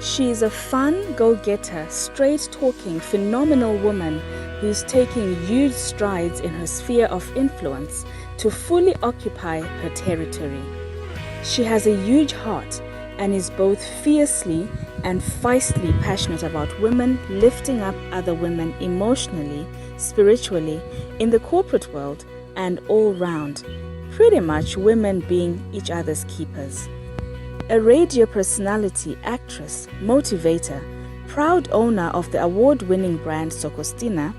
She is a fun, go-getter, straight-talking, phenomenal woman who's taking huge strides in her sphere of influence to fully occupy her territory. She has a huge heart and is both fiercely and feistly passionate about women lifting up other women emotionally, spiritually, in the corporate world, and all round. Pretty much women being each other's keepers. A radio personality, actress, motivator, proud owner of the award-winning brand Sokostina,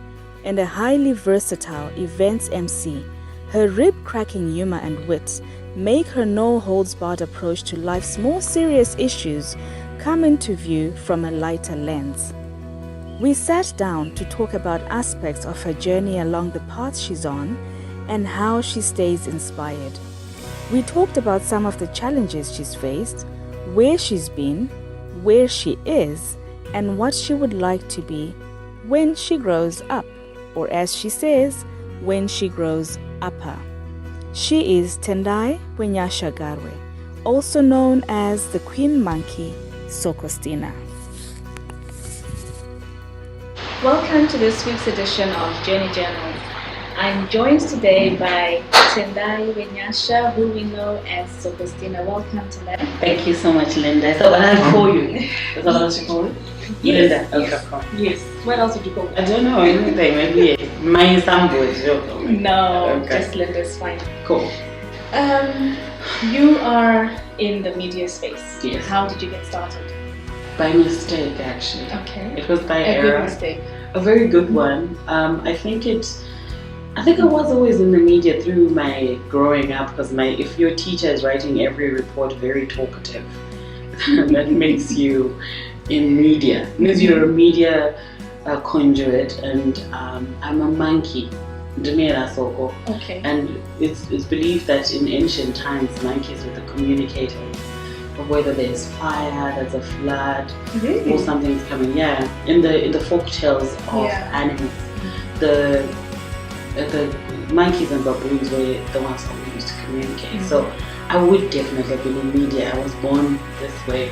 and a highly versatile events MC, her rib-cracking humor and wit make her no-holds-barred approach to life's more serious issues come into view from a lighter lens. We sat down to talk about aspects of her journey along the path she's on and how she stays inspired. We talked about some of the challenges she's faced, where she's been, where she is, and what she would like to be when she grows up, or as she says, when she grows upper. She is Tendai Wenyasha Garwe, also known as the Queen Monkey Sokostina. Welcome to this week's edition of Journey Journals. I'm joined today by Tendai Wenyasha, who we know as Sokostina. Welcome, Tendai. Thank you so much, Linda. So what I call you? Is that what you call it? Yes. Linda. Okay, cool. Yes. What else would you call it? I don't know anything. Maybe my sandwich. No, okay. Just Linda's fine. Cool. You are in the media space. Yes. How did you get started? By mistake, actually. Okay. It was by A error. good mistake. A very good one. I think I was always in the media through my growing up, because if your teacher is writing every report very talkative, that makes you in media. It means you're a media conduit, and I'm a monkey. Okay. And it's believed that in ancient times, monkeys were the communicators of whether there's fire, there's a flood, or something's coming. Yeah, in the folk tales of animals, the monkeys and baboons were the ones who used to communicate. So I would definitely have been in media. I was born this way.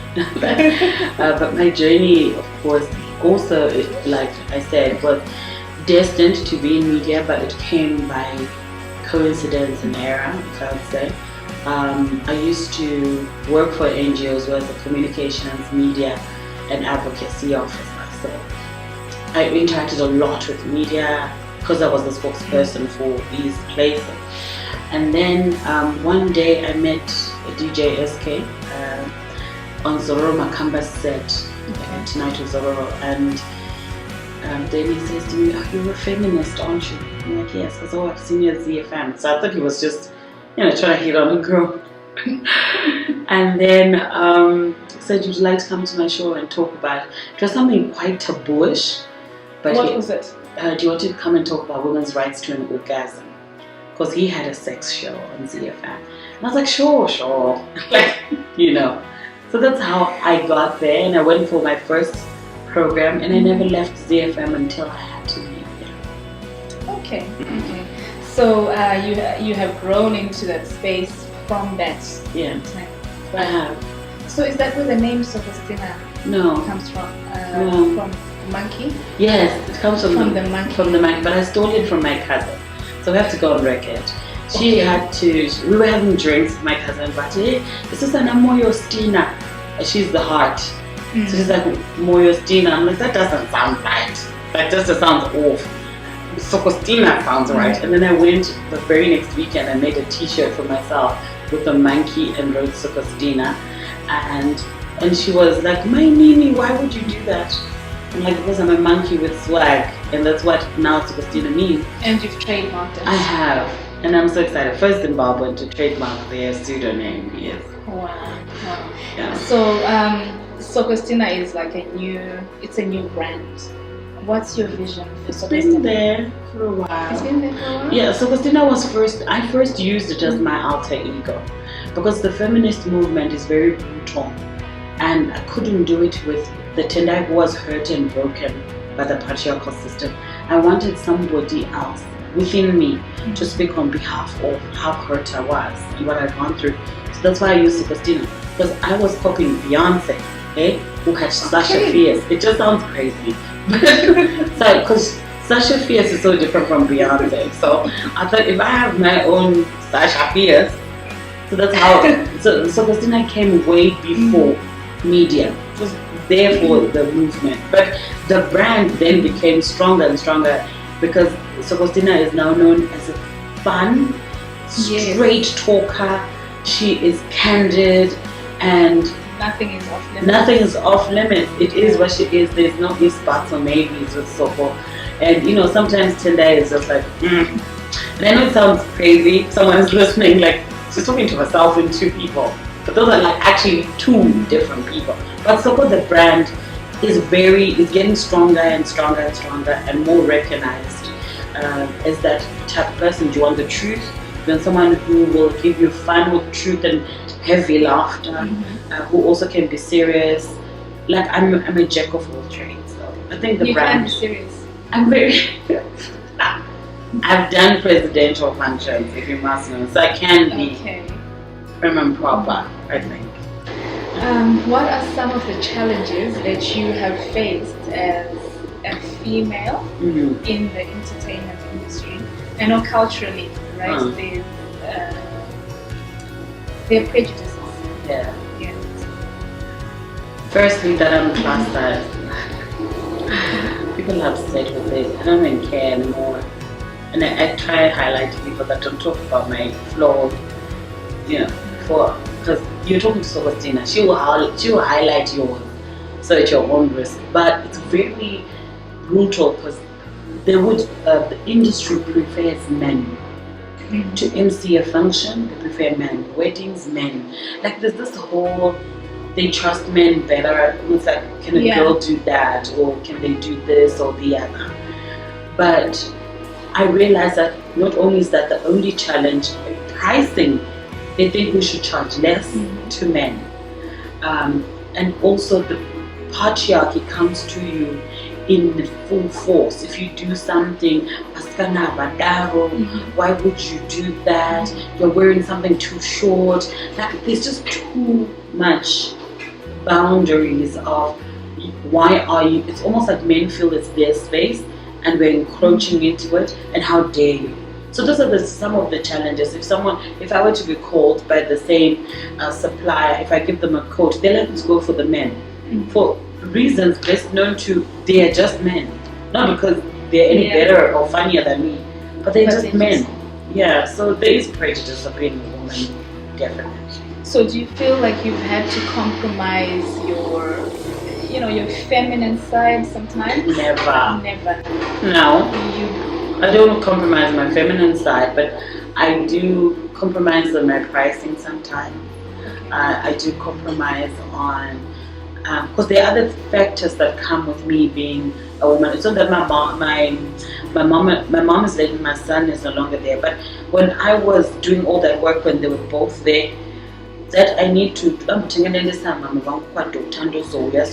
But my journey, of course, also, like I said, was destined to be in media, but it came by coincidence and error, if I would say. I used to work for NGOs as a communications, media, and advocacy officer. So I interacted a lot with media, because I was the spokesperson for these places. And then one day I met DJ SK on Zororo Makamba's set, Tonight with Zororo, and then he says to me, "Oh, you're a feminist, aren't you?" I'm like, "Yes," because I've seen you at ZFM. So I thought he was just, trying to hit on a girl. And then he said, "Would you like to come to my show and talk about it?" It was something quite tabooish. But what was it? Do you want to come and talk about women's rights to an orgasm? Because he had a sex show on ZFM. And I was like, sure. So that's how I got there, and I went for my first program, and I never left ZFM until I had to leave. Okay. So you have grown into that space from that time. I have. So is that where the name Sokostina comes from? From monkey? Yes, it comes from the monkey. From the monkey, but I stole it from my cousin. So we have to go on record. We were having drinks with my cousin, but this is an Moyostina. She's the heart. So she's like, Moyostina. I'm like, that doesn't sound right. That just sounds off. Sokostina sounds right. And then I went the very next weekend and made a t-shirt for myself with a monkey and wrote Sokostina. And she was like, my Nini, why would you do that? I'm like, because I'm a monkey with swag, and that's what now Sokostina means. And you've trademarked it. I have, and I'm so excited. First Zimbabwean to trademark their pseudonym, yes. Wow. Yeah. So Sokostina is like a new brand. What's your vision for Sokostina? It's been there for a while. It's been there for a while? Yeah, Sokostina was I first used it as my alter ego, because the feminist movement is very brutal, and I couldn't do it with the Tendai who was hurt and broken by the patriarchal system. I wanted somebody else within me to speak on behalf of how hurt I was and what I'd gone through. So that's why I used Sokostina, because I was copying Beyonce who catch Sasha Fierce. It just sounds crazy. So, because Sasha Fierce is so different from Beyonce. So I thought if I have my own Sasha Fierce, so that's how. So Sokostina came way before media. It was there for the movement. But the brand then became stronger and stronger because Sokostina is now known as a fun, straight talker. She is candid and nothing is off limits. Nothing is off limits. It is what she is. There's no ifs, buts, or maybes with Soko. And you know, sometimes Tinder is just like, And I know it sounds crazy. Someone is listening, like she's talking to herself and two people. But those are like actually two different people. But Soko, the brand, is getting stronger and stronger and stronger and more recognized as that type of person. Do you want the truth? Then someone who will give you fun with truth and heavy laughter, who also can be serious. Like I'm a jack of all trades. So I think the brand. You can be serious. I'm very. I've done presidential functions, if you must know, so I can be prim and proper. I think. What are some of the challenges that you have faced as a female in the entertainment industry? I know culturally, right? There are prejudices. Yeah. Firstly, that I'm class size. People are upset with it. I don't even care anymore. And I try to highlight to people that don't talk about my flaws, because you're talking to Sokostina, she will highlight yours, so at your own risk. But it's very brutal because the industry prefers men. To MC a function, they prefer men. Weddings, men. Like there's this whole, they trust men better. It's like, can a girl do that, or can they do this or the other? But I realized that not only is that the only challenge, pricing, they think we should charge less to men. And also the patriarchy comes to you in the full force. If you do something, why would you do that? You're wearing something too short. Like, there's just too much boundaries of why are you, it's almost like men feel it's their space and we're encroaching into it, and how dare you. So those are some of the challenges. If I were to be called by the same supplier, if I give them a coat, they like to go for the men. For reasons best known to, they are just men. Not because they're any better or funnier than me, but they're just men. Yeah, so there is prejudice of being a woman, definitely. So do you feel like you've had to compromise your feminine side sometimes? Never. No. I don't compromise my feminine side, but I do compromise on my pricing sometimes. I do compromise on, because there are other factors that come with me being a woman. It's not that my mom is late and my son is no longer there, but when I was doing all that work when they were both there, that I need to, so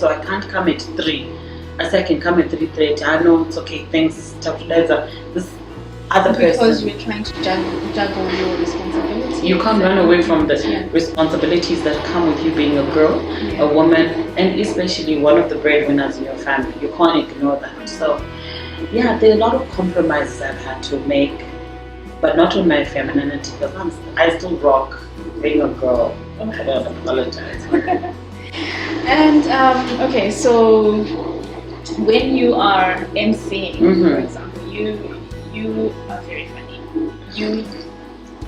I can't come at 3. I say I can come at 3:30. I know it's okay, things tough. This other person. Because you're trying to juggle your responsibilities. You can't run away from the responsibilities that come with you being a girl, a woman, and especially one of the breadwinners in your family. You can't ignore that. So, yeah, there are a lot of compromises I've had to make, but not on my femininity, because I still rock being a girl. I don't apologize. And okay, so when you are emceeing, for example, you are very funny. You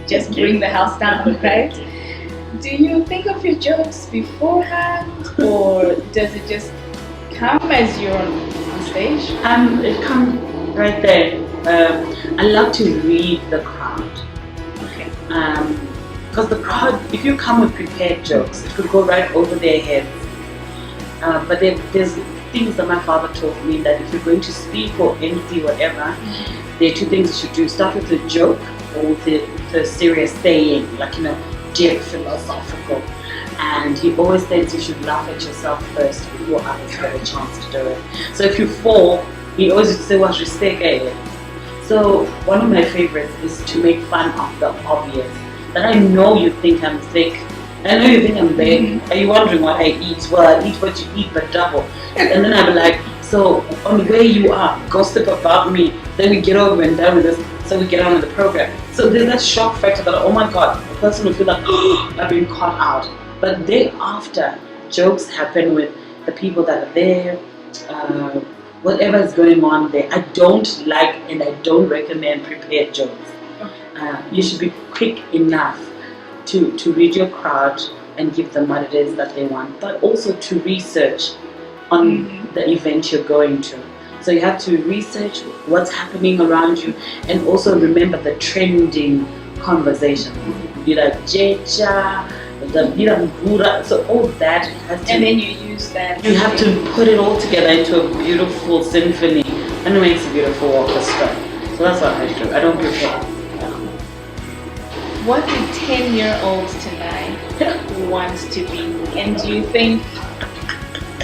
just bring the house down, right? Do you think of your jokes beforehand, or does it just come as you're on stage? It comes right there. I love to read the crowd. Okay. Because the crowd, if you come with prepared jokes, it could go right over their heads. But there's things that my father taught me, that if you're going to speak or MC whatever, there are 2 things you should do. Start with a joke or with a serious saying, like, deep philosophical. And he always says you should laugh at yourself first before others get a chance to do it. So if you fall, he always used to say, "What's respect?" So one of my favorites is to make fun of the obvious. That I know you think I'm thick, I know you think I'm big. Are you wondering what I eat? Well, I eat what you eat, but double. And then I'll be like, so on where you are, gossip about me. Then we get over and done with this, so we get on with the program. So there's that shock factor that, oh my God, the person will feel like, oh, I've been caught out. But thereafter, jokes happen with the people that are there, whatever is going on there. I don't like and I don't recommend prepared jokes. You should be quick enough to read your crowd and give them what it is that they want, but also to research on the event you're going to. So you have to research what's happening around you and also remember the trending conversation. Jecha, so all that has to, and then you use that. You have to put it all together into a beautiful symphony, and it makes a beautiful orchestra. So that's what I do. I don't prepare. What do 10-year-olds tonight want to be? And do you think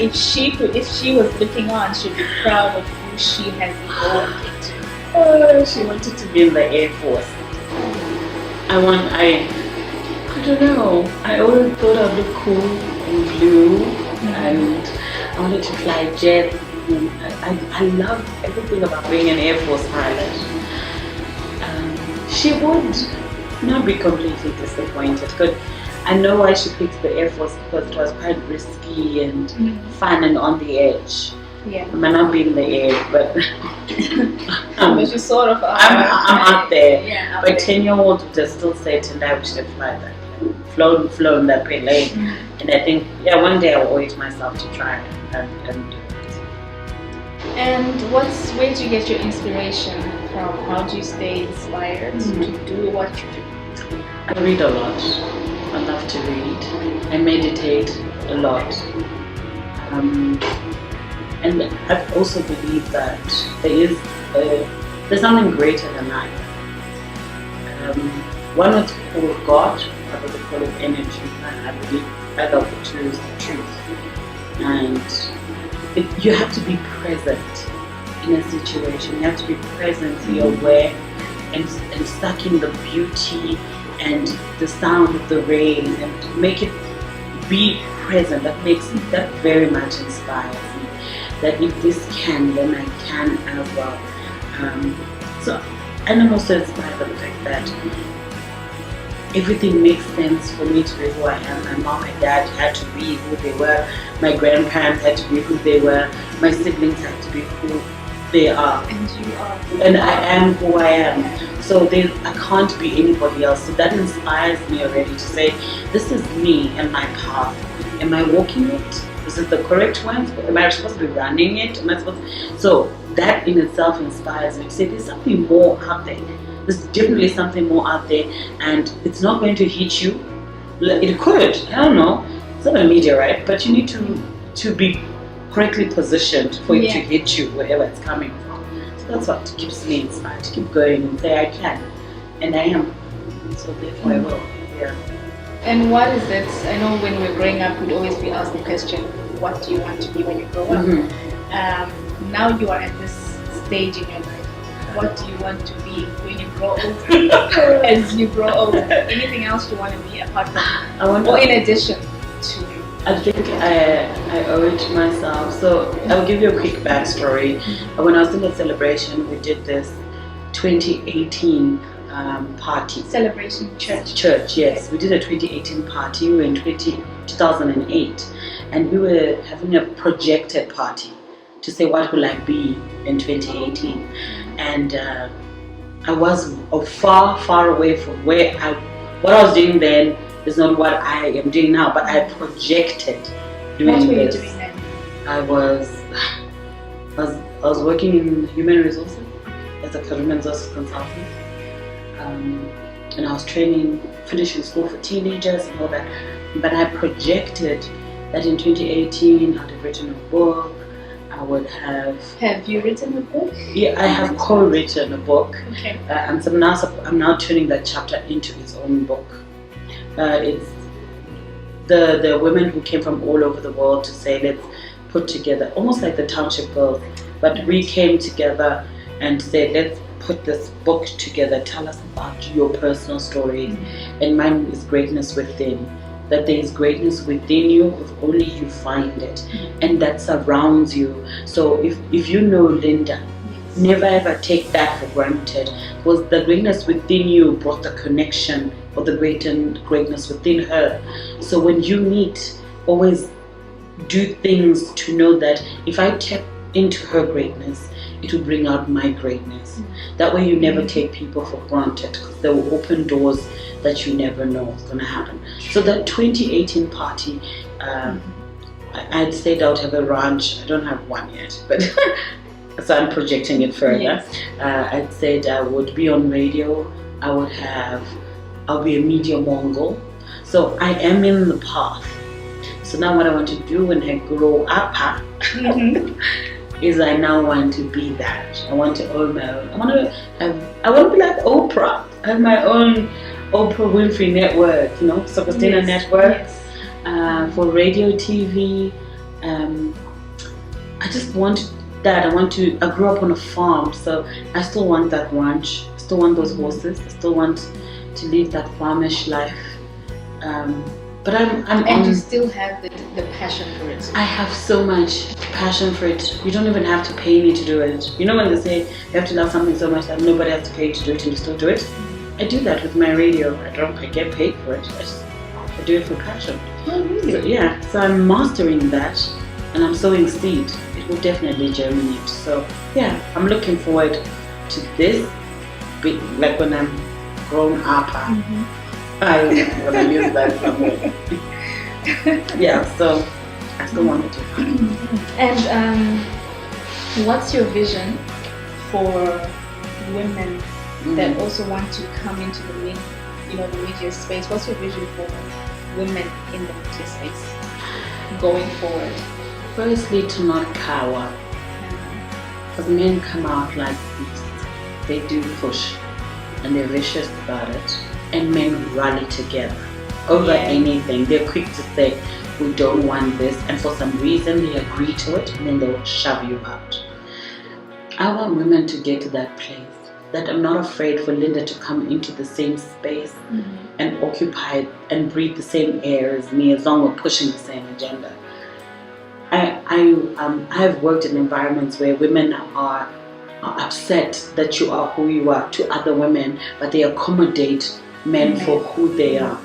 if she was looking on, she'd be proud of who she has evolved into? She wanted to be in the Air Force. I don't know. I always thought I'd look cool in blue, and I wanted to fly jets. I love everything about being an Air Force pilot. She would not be completely disappointed, but I know why she picked the Air Force, because it was quite risky and fun and on the edge. Yeah. I might not be in the air, but but you sort of are. I'm out there. Yeah, but 10-year-olds would just still say, "Tonight we should have flown that plane, flown that plane." And I think, one day I will owe it to myself to try and do it. And where do you get your inspiration from? How do you stay inspired to do what you do? I read a lot. I love to read. I meditate a lot. And I also believe that there's something greater than life. One would call God, others would call it energy. I believe either of the two is the truth. And you have to be present in a situation. You have to be present, be aware, and suck in the beauty and the sound of the rain, and make it be present. That very much inspires me. That if this can, then I can as well. And I'm also inspired by the fact that everything makes sense for me to be who I am. My mom and dad had to be who they were. My grandparents had to be who they were. My siblings had to be who they are. And you are. And I am who I am. So I can't be anybody else. So that inspires me already to say, this is me and my path. Am I walking it? Is it the correct one? Am I supposed to be running it? So that in itself inspires me to say there's something more out there. There's definitely something more out there, and it's not going to hit you. It could, I don't know. It's not a meteorite, but you need to be correctly positioned for it to hit you wherever it's coming from. So that's what keeps me inspired to keep going and say I can, and I am. So therefore I will. Yeah. And what is it? I know when we were growing up, we'd always be asked the question, what do you want to be when you grow up? Now you are at this stage in your life. What do you want to be when you grow older? As you grow older, anything else you want to be apart from, or in addition to? I think I owe it to myself. So I'll give you a quick backstory. When I was in the celebration, we did this 2018 party. Celebration church, yes. We did a 2018 party. We were in 2008, and we were having a projected party to say what will I be in 2018. And I was far away from what I was doing then is not what I am doing now, but I projected doing this. What were you doing then? I was working in human resources as a human resources consultant. And I was finishing school for teenagers and all that. But I projected that in 2018 I'd have written a book. I would have. Have you written a book? Yeah, I have co-written a book. Okay. And so I'm now turning that chapter into its own book. It's the women who came from all over the world to say, let's put together, almost like the Township Girls, but we came together and said, let's put this book together. Tell us about your personal stories. And mine is Greatness Within. that there is greatness within you if only you find it, and that surrounds you. So if you know Linda, never ever take that for granted, because the greatness within you brought the connection or the greatness within her. So when you meet, always do things to know that if I tap into her greatness, it will bring out my greatness. That way you never take people for granted, because they will open doors that you never know what's going to happen. So that 2018 party, I'd said I would have a ranch. I don't have one yet, but so I'm projecting it further. Yes. I'd said I would be on radio. I'll be a media mogul. So I am in the path. So now what I want to do when I grow up is I now want to be that. I want to own my own. I want to be like Oprah. I have my own Oprah Winfrey network, Sokostina network. Yes. For radio, TV. I just want that. I grew up on a farm, so I still want that ranch. I still want those horses. I still want to live that farmish life. But and you still have the passion for it. I have so much passion for it. You don't even have to pay me to do it. You know when they say you have to love something so much that nobody has to pay you to do it and you still do it? I do that with my radio. I get paid for it. I do it for passion. Oh, really? So I'm mastering that, and I'm sowing seed. It will definitely germinate. So yeah, I'm looking forward to this. Like when I'm grown up. I when I use that somewhere. So I still want to do that. And what's your vision for women that also want to come into the media space? What's your vision for women in the media space going forward? Firstly, to not cower. Because men come out like beasts. They do push, and they're vicious about it. And men rally together over anything. They're quick to say, we don't want this, and for some reason they agree to it, and then they'll shove you out. I want women to get to that place that I'm not afraid for Linda to come into the same space and occupy and breathe the same air as me, as long as we're pushing the same agenda. I have worked in environments where women are upset that you are who you are to other women, but they accommodate men for who they are.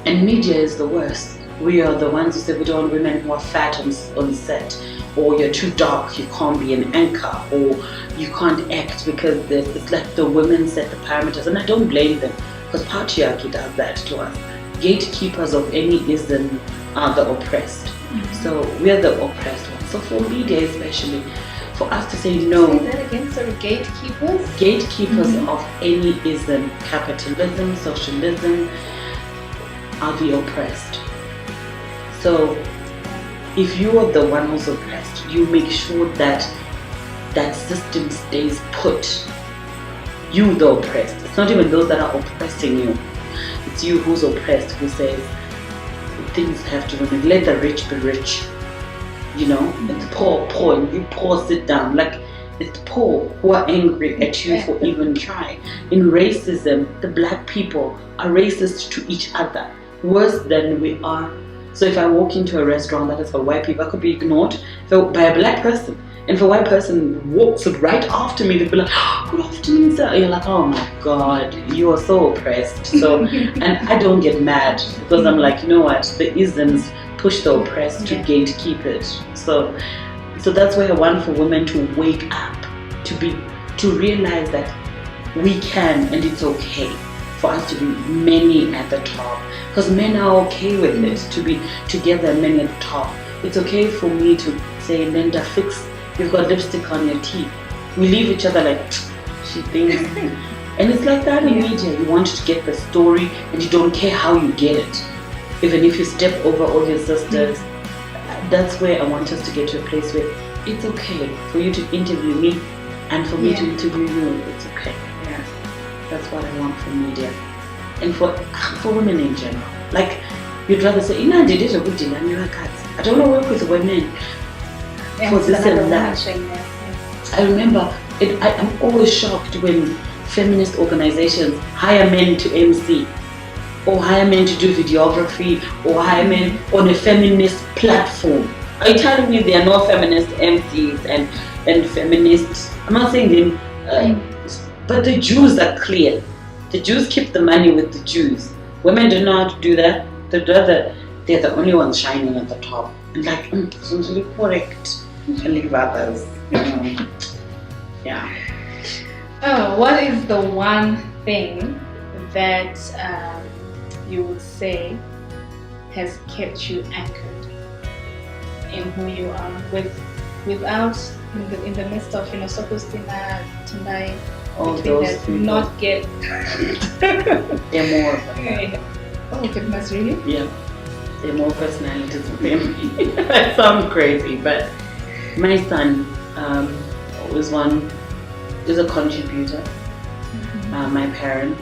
And media is the worst. We are the ones who say we don't want women who are fat on set, or you're too dark, you can't be an anchor, or you can't act, because it's like the women set the parameters. And I don't blame them, because patriarchy does that to us. Gatekeepers of any ism are the oppressed. So we're the oppressed ones. So for media especially, for us to say no. Say that again, sorry, gatekeepers? Gatekeepers of any ism, capitalism, socialism, are the oppressed. So if you are the one who's oppressed, you make sure that that system stays put. You, the oppressed. It's not even those that are oppressing you. It's you who's oppressed, who says things have to remain. Let the rich be rich. And the poor, and you poor sit down. Like, it's the poor who are angry at you for even trying. In racism, the black people are racist to each other, worse than we are. So if I walk into a restaurant that is for white people, I could be ignored by a black person. And if a white person walks right after me, they'll be like, good afternoon, sir. And you're like, oh my God, you are so oppressed. So, and I don't get mad, because I'm like, you know what, the isms push the oppressed to gatekeep it. So that's why I want for women to wake up, to realize that we can, and it's okay for us to be many at the top, because men are okay with it, to be together, many at the top. It's okay for me to say, Linda, you've got lipstick on your teeth. We leave each other like, she thinks. And it's like that in media. You want to get the story, and you don't care how you get it. Even if you step over all your sisters. That's where I want us to get to a place where it's okay for you to interview me, and for me to interview you. It's okay. Yeah. That's what I want from media. And for women in general. Like, you'd rather say, I did it a good deal, I don't want to work with women for this and that. I remember, I'm always shocked when feminist organizations hire men to MC. or hire men to do videography, or hire men on a feminist platform. Are you telling me there are no feminist MCs and feminists? I'm not saying them, but the Jews are clear. The Jews keep the money with the Jews. Women don't know how to do that. They're the only ones shining at the top. And like, socially correct. And leave others. Yeah. Oh, what is the one thing that you would say has kept you anchored in who you are, without in the midst of Sokostina, Tendai, all those people not get they're more of them. Oh goodness, really? Yeah, they're more personalities than me. That sounds crazy, but my son was a contributor. My parents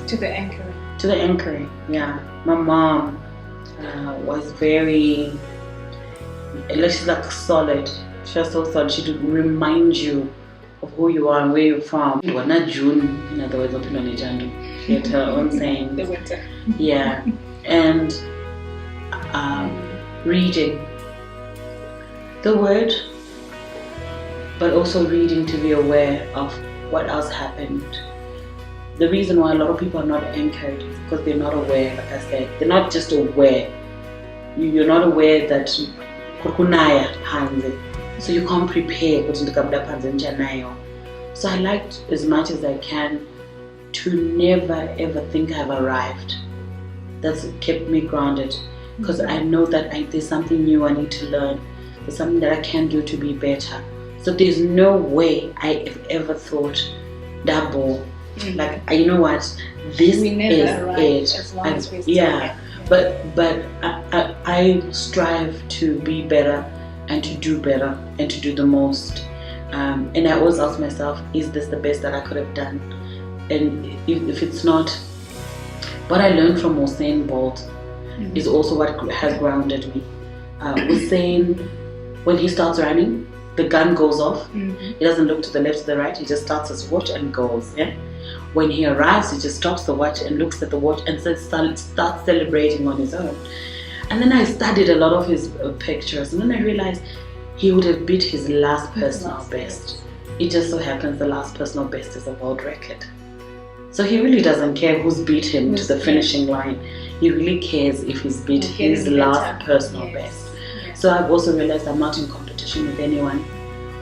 to the anchoring. Yeah, my mom was very, she's like solid. She was so solid. She would remind you of who you are and where you're from. We're not June, in other words, open on Ejando. She had her own saying. The winter. Yeah, and reading the word, but also reading to be aware of what else happened. The reason why a lot of people are not anchored is because they're not aware, like I said. They're not just aware. You're not aware that kukunaya hanze. So you can't prepare. So I liked as much as I can to never ever think I've arrived. That's kept me grounded, because I know that there's something new I need to learn. There's something that I can do to be better. So there's no way I have ever thought double. Like, you know what? This is it. As long as we but I strive to be better and to do better and to do the most. And I always ask myself, is this the best that I could have done? And if it's not, what I learned from Usain Bolt is also what has grounded me. Usain, when he starts running, the gun goes off. He doesn't look to the left or the right. He just starts his watch and goes. Yeah. When he arrives, he just stops the watch and looks at the watch and starts celebrating on his own. And then I studied a lot of his pictures, and then I realized he would have beat his last personal best. It just so happens the last personal best is a world record. So he really doesn't care who's beat him to the finishing line. He really cares if he's beat his last personal best. So I've also realized I'm not in competition with anyone.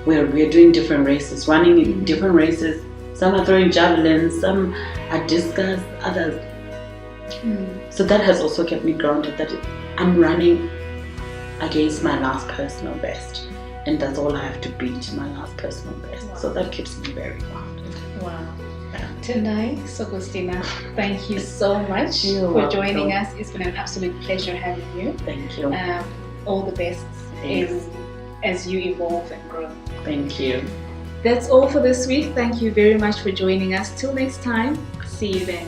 We're doing different races, running in different races. Some are throwing javelins, some are discus, others. So that has also kept me grounded, that I'm running against my last personal best. And that's all I have to beat, my last personal best. Wow. So that keeps me very grounded. Wow. Tendai, Sokostina, thank you so much for joining us. It's been an absolute pleasure having you. Thank you. All the best as you evolve and grow. Thank you. That's all for this week. Thank you very much for joining us. Till next time, see you then.